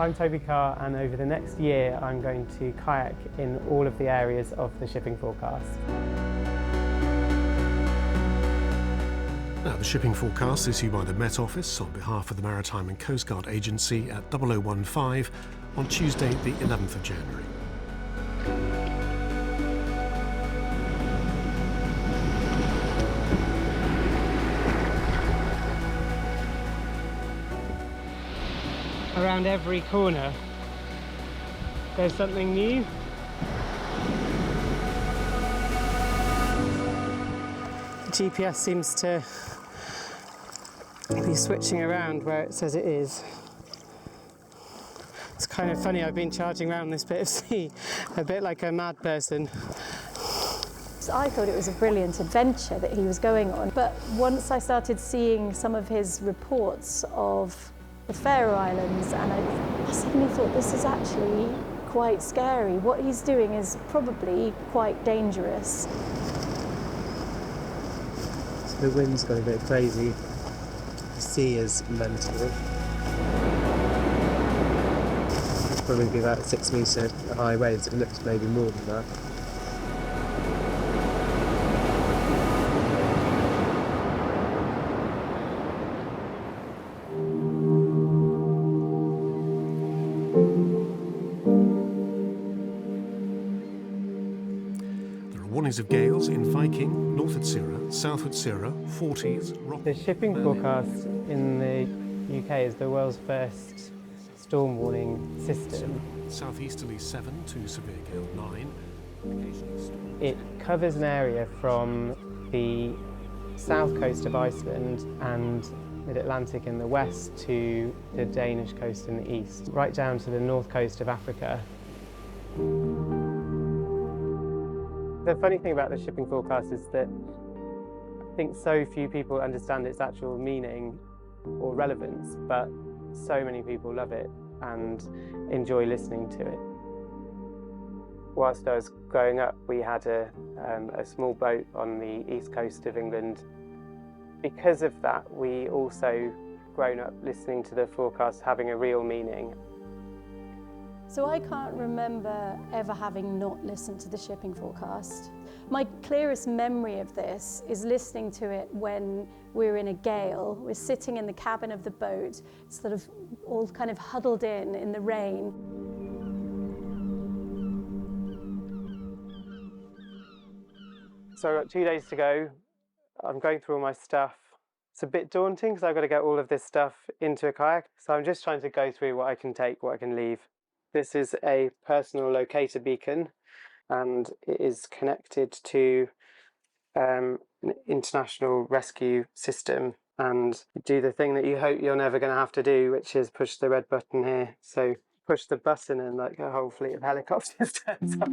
I'm Toby Carr, and over the next year I'm going to kayak in all of the areas of the shipping forecast. Now, the shipping forecast issued by the Met Office on behalf of the Maritime and Coast Guard Agency at 0015 on Tuesday the 11th of January. Around every corner there's something new. The GPS seems to be switching around where it says it is. It's kind of funny, I've been charging around this bit of sea a bit like a mad person. I thought it was a brilliant adventure that he was going on, but once I started seeing some of his reports of the Faroe Islands, and I suddenly thought, this is actually quite scary. What he's doing is probably quite dangerous. So the wind's got a bit crazy. The sea is mental. It's probably be about 6 metre high waves. It looks maybe more than that. Warnings of gales in Viking, North Utsira, South Utsira, Forties, Rock. The shipping forecast in the UK is the world's first storm warning system. Southeasterly 7 to severe gale 9. It covers an area from the south coast of Iceland and mid-Atlantic in the west to the Danish coast in the east, right down to the north coast of Africa. The funny thing about the shipping forecast is that I think so few people understand its actual meaning or relevance, but so many people love it and enjoy listening to it. Whilst I was growing up, we had a small boat on the east coast of England. Because of that, we also grown up listening to the forecast having a real meaning. So I can't remember ever having not listened to the shipping forecast. My clearest memory of this is listening to it when we're in a gale. We're sitting in the cabin of the boat, sort of all kind of huddled in the rain. So I've got 2 days to go. I'm going through all my stuff. It's a bit daunting because I've got to get all of this stuff into a kayak. So I'm just trying to go through what I can take, what I can leave. This is a personal locator beacon, and it is connected to an international rescue system, and do the thing that you hope you're never going to have to do, which is push the red button here. So push the button and like a whole fleet of helicopters turns up.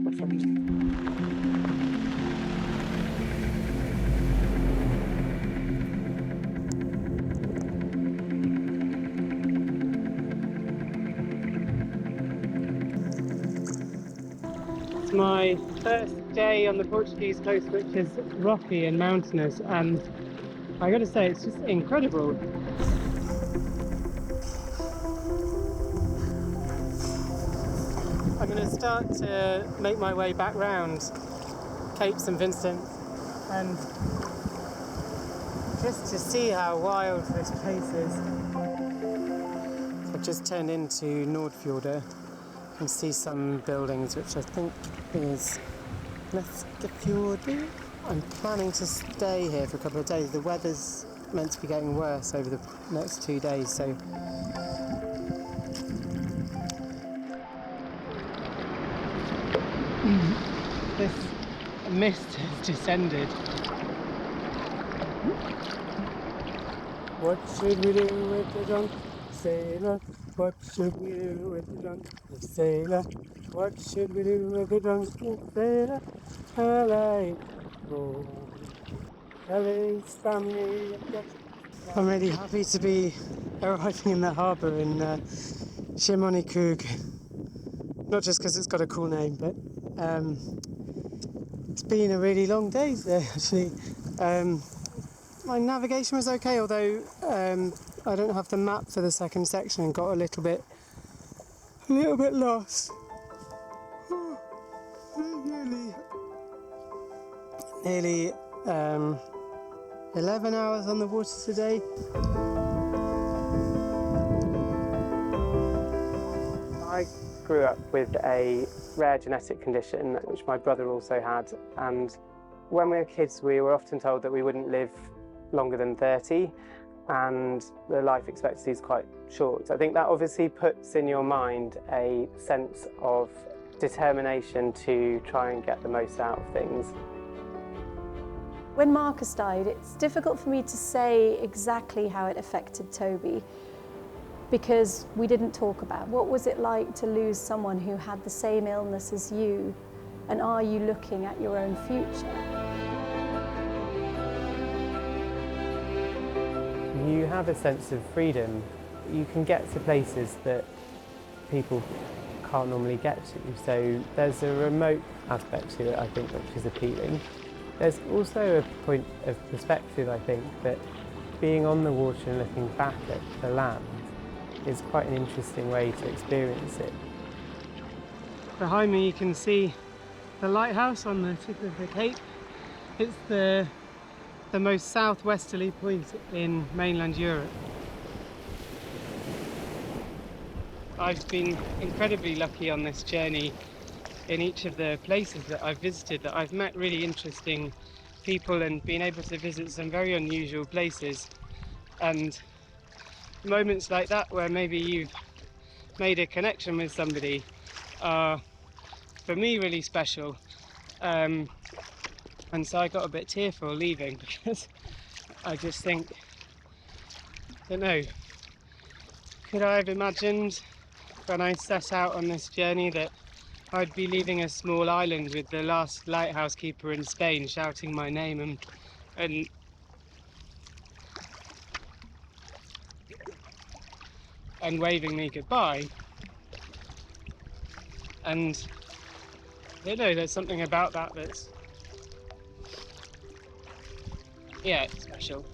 It's my first day on the Portuguese coast, which is rocky and mountainous, and I gotta say, it's just incredible. I'm gonna start to make my way back round Cape St Vincent, and just to see how wild this place is. I've just turned into Nordfjordur. You can see some buildings, which I think is Leskefjordur. I'm planning to stay here for a couple of days. The weather's meant to be getting worse over the next 2 days, so this mist has descended. What should we do with the drunk sailor? What should we do with the drunk sailor? What should we do with the drunk sailor? I'm really happy to be arriving in the harbour in Shimonikug. Not just because it's got a cool name, but it's been a really long day there, actually. My navigation was okay, although I don't have the map for the second section and got a little bit a little bit lost. Nearly 11 hours on the water today. I grew up with a rare genetic condition which my brother also had, and when we were kids we were often told that we wouldn't live longer than 30 and the life expectancy is quite short. I think that obviously puts in your mind a sense of determination to try and get the most out of things. When Marcus died, it's difficult for me to say exactly how it affected Toby because we didn't talk about what was it like to lose someone who had the same illness as you, and are you looking at your own future? You have a sense of freedom. You can get to places that people can't normally get to, so there's a remote aspect to it, I think, which is appealing. There's also a point of perspective, I think, that being on the water and looking back at the land is quite an interesting way to experience it. Behind me you can see the lighthouse on the tip of the cape. It's the most southwesterly point in mainland Europe. I've been incredibly lucky on this journey in each of the places that I've visited, that I've met really interesting people and been able to visit some very unusual places. And moments like that where maybe you've made a connection with somebody are, for me, really special. And so I got a bit tearful leaving because I just think, I don't know, could I have imagined when I set out on this journey that I'd be leaving a small island with the last lighthouse keeper in Spain shouting my name and waving me goodbye. And I don't know, there's something about that that's, yeah, it's special.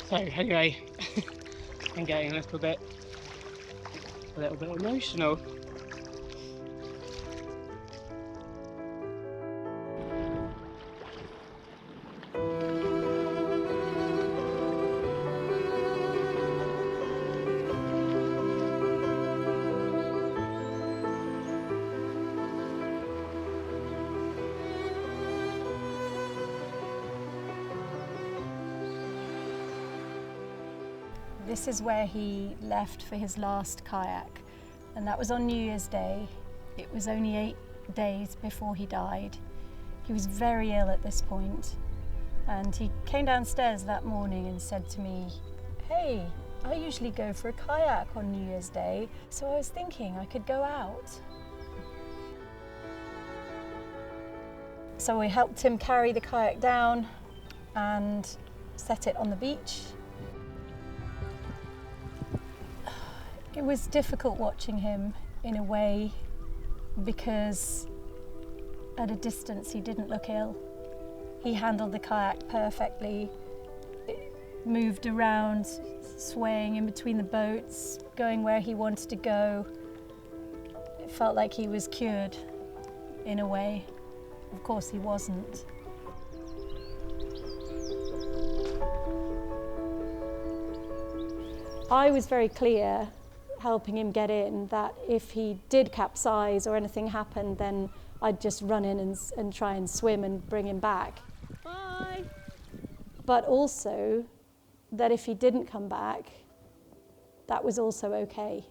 So anyway, I'm getting a little bit emotional. This is where he left for his last kayak, and that was on New Year's Day. It was only 8 days before he died. He was very ill at this point, and he came downstairs that morning and said to me, "Hey, I usually go for a kayak on New Year's Day, so I was thinking I could go out." So we helped him carry the kayak down and set it on the beach. It was difficult watching him in a way because at a distance he didn't look ill. He handled the kayak perfectly, it moved around, swaying in between the boats, going where he wanted to go. It felt like he was cured in a way. Of course he wasn't. I was very clear, helping him get in, that if he did capsize or anything happened, then I'd just run in and try and swim and bring him back. Bye. But also that if he didn't come back, that was also okay,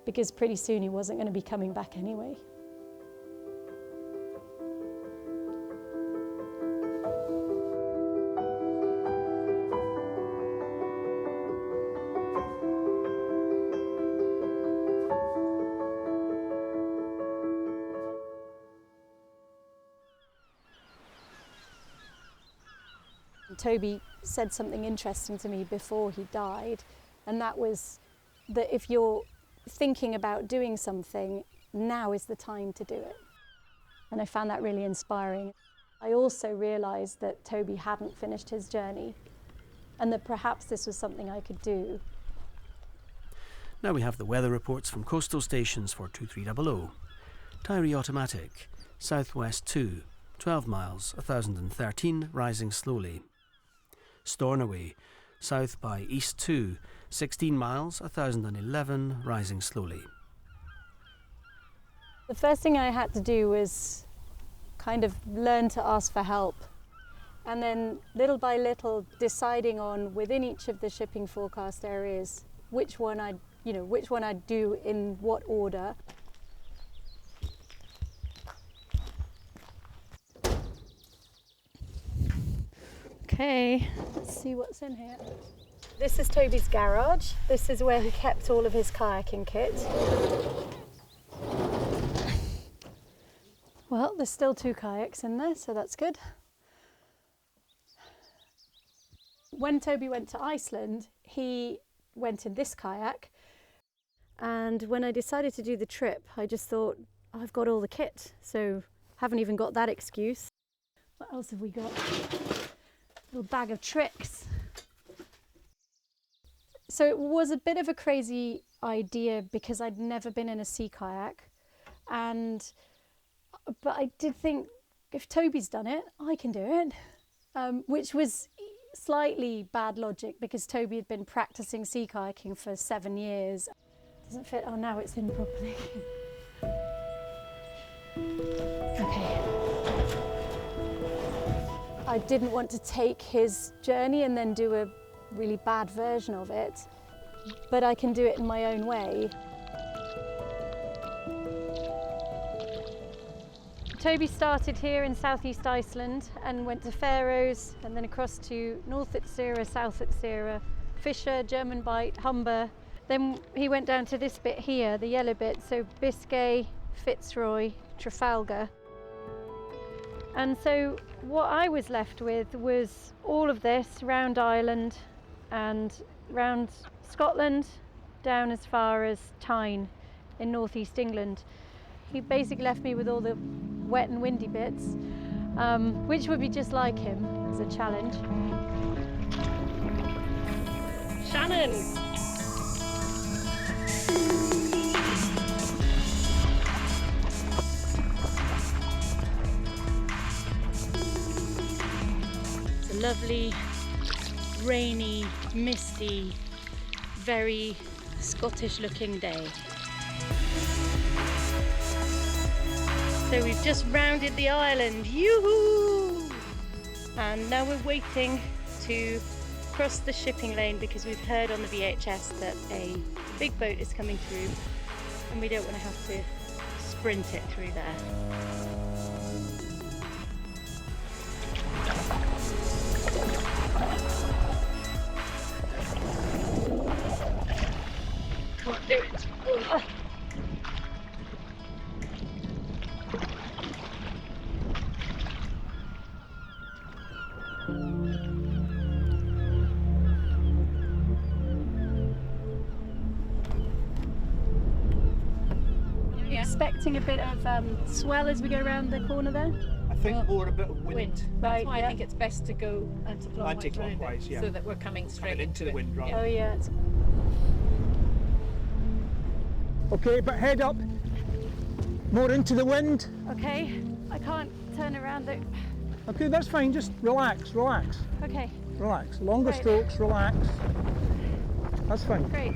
because pretty soon he wasn't going to be coming back anyway. Toby said something interesting to me before he died, and that was that if you're thinking about doing something, now is the time to do it. And I found that really inspiring. I also realised that Toby hadn't finished his journey, and that perhaps this was something I could do. Now we have the weather reports from coastal stations for 2300. Tyree Automatic, southwest 2, 12 miles, 1013, rising slowly. Stornoway, south by east 2, 16 miles, 1011, rising slowly. The first thing I had to do was kind of learn to ask for help, and then little by little deciding on within each of the shipping forecast areas which one I'd do in what order. Okay, let's see what's in here. This is Toby's garage. This is where he kept all of his kayaking kit. Well, there's still 2 kayaks in there, so that's good. When Toby went to Iceland, he went in this kayak, and when I decided to do the trip, I just thought, I've got all the kit, so haven't even got that excuse. What else have we got? Little bag of tricks. So it was a bit of a crazy idea because I'd never been in a sea kayak, but I did think if Toby's done it, I can do it, which was slightly bad logic because Toby had been practicing sea kayaking for 7 years. Doesn't fit. Oh, now it's in properly. Okay. I didn't want to take his journey and then do a really bad version of it, but I can do it in my own way. Toby started here in southeast Iceland and went to Faroes and then across to North Utsira, South Utsira, Fisher, German Bight, Humber. Then he went down to this bit here, the yellow bit, so Biscay, Fitzroy, Trafalgar. And so what I was left with was all of this round Ireland and round Scotland down as far as Tyne in northeast England. He basically left me with all the wet and windy bits, which would be just like him as a challenge. Shannon! It's a lovely, rainy, misty, very Scottish-looking day. So we've just rounded the island, yoo-hoo! And now we're waiting to cross the shipping lane because we've heard on the VHS that a big boat is coming through and we don't want to have to sprint it through there. Come on, do it. Oh. Expecting a bit of swell as we go around the corner there? I think more a bit of wind. Right, That's why yeah. I think it's best to go Anti-clockwise, yeah. so that we're coming straight Into the wind, right? Oh yeah. Okay, but head up. More into the wind. Okay, I can't turn around though. Okay, that's fine. Just relax, relax, Okay, relax. Longer Right. strokes, relax. That's fine. great.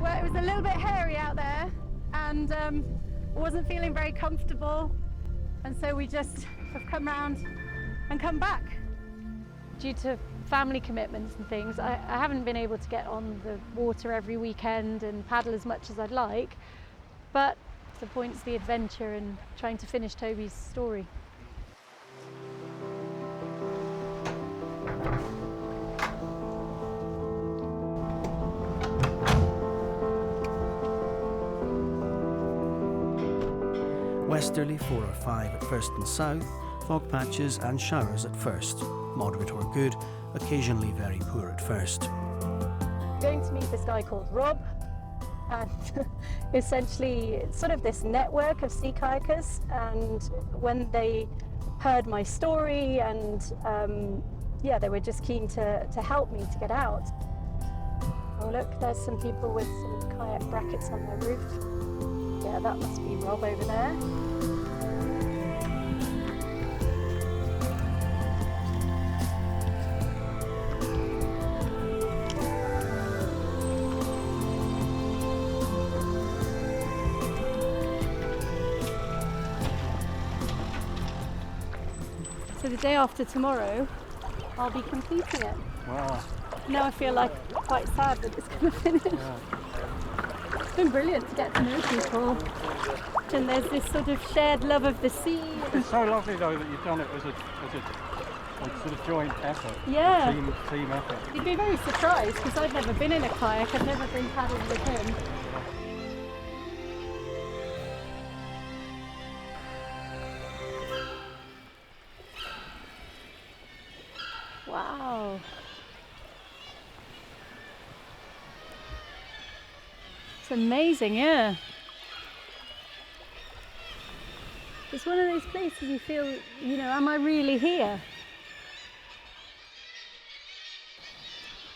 Well, it was a little bit hairy out there and wasn't feeling very comfortable, and so we just have come round and come back. Due to family commitments and things, I haven't been able to get on the water every weekend and paddle as much as I'd like, but the point's the adventure and trying to finish Toby's story. Westerly 4 or 5 at first and south, fog patches and showers at first, moderate or good, occasionally very poor at first. I'm going to meet this guy called Rob, and essentially it's sort of this network of sea kayakers, and when they heard my story and yeah, they were just keen to help me to get out. Oh look, there's some people with some kayak brackets on their roof. Yeah, that must be Rob over there. So the day after tomorrow, I'll be completing it. Wow. Now I feel like quite sad that it's going to finish. Yeah. It's been brilliant to get to know people. And there's this sort of shared love of the sea. It's so lovely though that you've done it as a sort of joint effort. Yeah. Team effort. You'd be very surprised because I've never been in a kayak, I've never been paddling with him. Wow. It's amazing, yeah. It's one of those places you feel, you know, am I really here?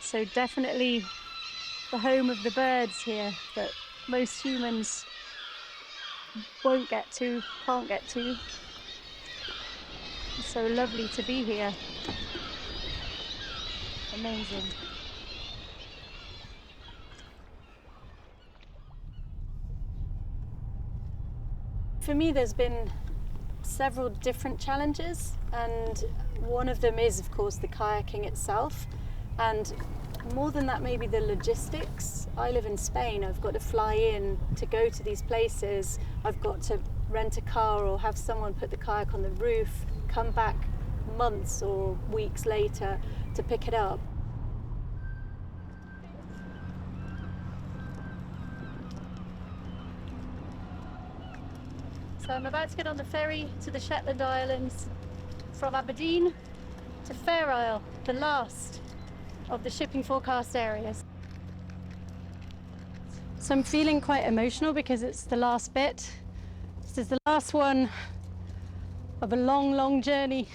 So definitely the home of the birds here that most humans won't get to, can't get to. It's so lovely to be here. Amazing. For me, there's been several different challenges, and one of them is, of course, the kayaking itself. And more than that, maybe the logistics. I live in Spain. I've got to fly in to go to these places. I've got to rent a car or have someone put the kayak on the roof, come back months or weeks later to pick it up. So I'm about to get on the ferry to the Shetland Islands from Aberdeen to Fair Isle, the last of the shipping forecast areas. So I'm feeling quite emotional because it's the last bit. This is the last one of a long, long journey.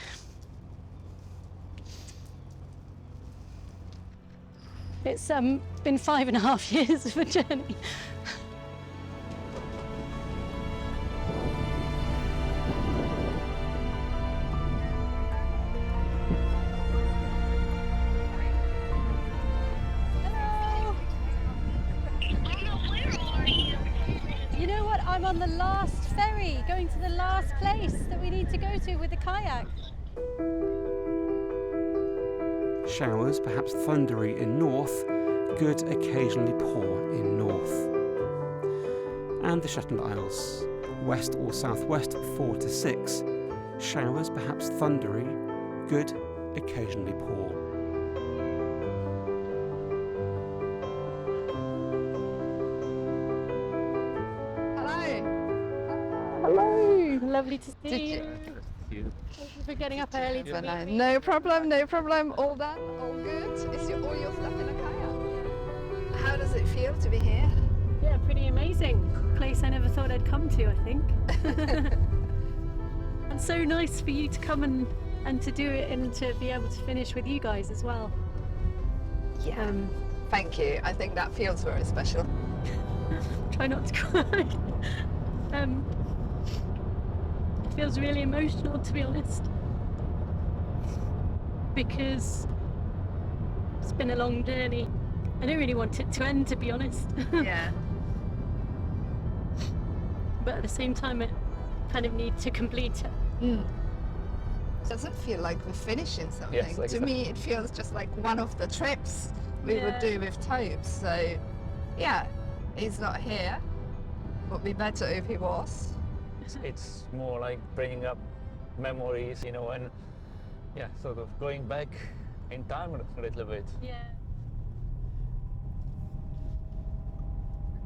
It's been 5.5 years of a journey. I'm on the last ferry, going to the last place that we need to go to with the kayak. Showers, perhaps thundery in north, good occasionally pour in north. And the Shetland Isles, west or southwest 4 to 6, showers, perhaps thundery, good occasionally pour. Hello, lovely to see you. Thank you for getting up early to meet me. No problem, no problem. All done, all good. Is all your stuff in a kayak? How does it feel to be here? Yeah, pretty amazing. Place I never thought I'd come to, I think. And so nice for you to come and to do it and to be able to finish with you guys as well. Yeah. Thank you. I think that feels very special. Try not to cry. It feels really emotional, to be honest, because it's been a long journey. I don't really want it to end, to be honest. Yeah. But at the same time, I kind of need to complete it. Mm. Doesn't feel like we're finishing something. Yes, to exactly. me, it feels just like one of the trips we would do with Tobe. So, yeah, he's not here. Would be better if he was. It's more like bringing up memories, you know, and yeah, sort of going back in time a little bit. Yeah.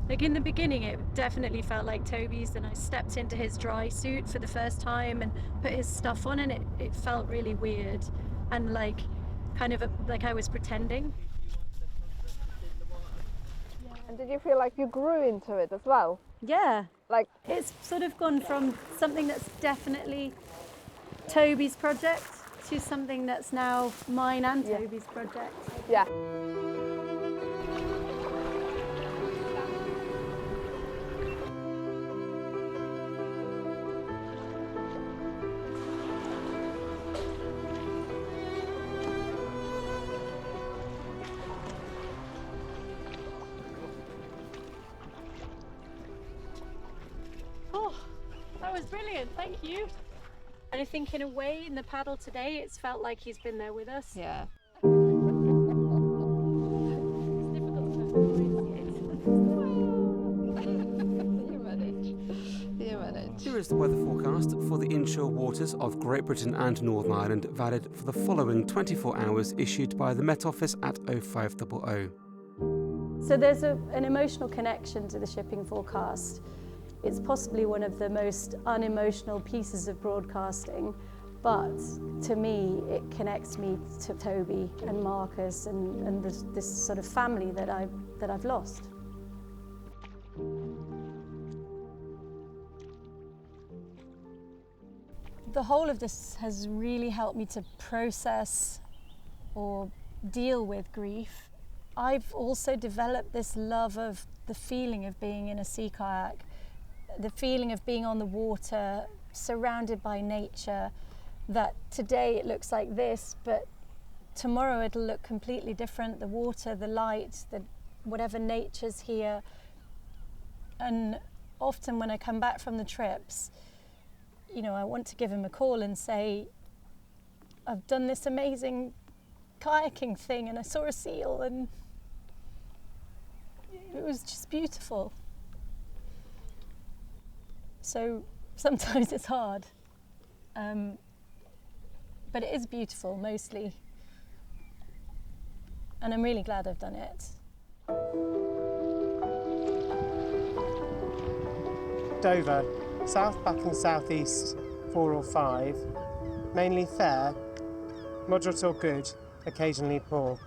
Like in the beginning, it definitely felt like Toby's, and I stepped into his dry suit for the first time and put his stuff on, and it felt really weird and like kind of like I was pretending. And did you feel like you grew into it as well? Yeah, Like, it's sort of gone from something that's definitely Toby's project to something that's now mine and Yeah. Toby's project. yeah. Oh, that was brilliant, thank you. And I think in a way, in the paddle today, it's felt like he's been there with us. Yeah. You managed. You managed. Here is the weather forecast for the inshore waters of Great Britain and Northern Ireland, valid for the following 24 hours, issued by the Met Office at 0500. So there's an emotional connection to the shipping forecast. It's possibly one of the most unemotional pieces of broadcasting, but to me, it connects me to Toby and Marcus and this sort of family that I've lost. The whole of this has really helped me to process or deal with grief. I've also developed this love of the feeling of being in a sea kayak, the feeling of being on the water, surrounded by nature, that today it looks like this, but tomorrow it'll look completely different. The water, the light, whatever nature's here. And often when I come back from the trips, you know, I want to give him a call and say, I've done this amazing kayaking thing and I saw a seal and it was just beautiful. So sometimes it's hard, but it is beautiful mostly. And I'm really glad I've done it. Dover, south back and southeast 4 or 5, mainly fair, moderate or good, occasionally poor.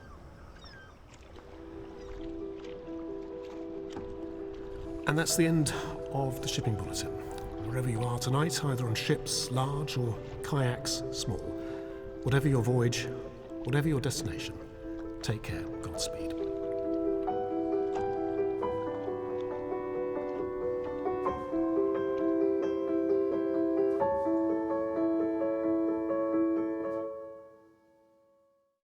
And that's the end of the shipping bulletin. Wherever you are tonight, either on ships, large, or kayaks, small, whatever your voyage, whatever your destination, take care, Godspeed.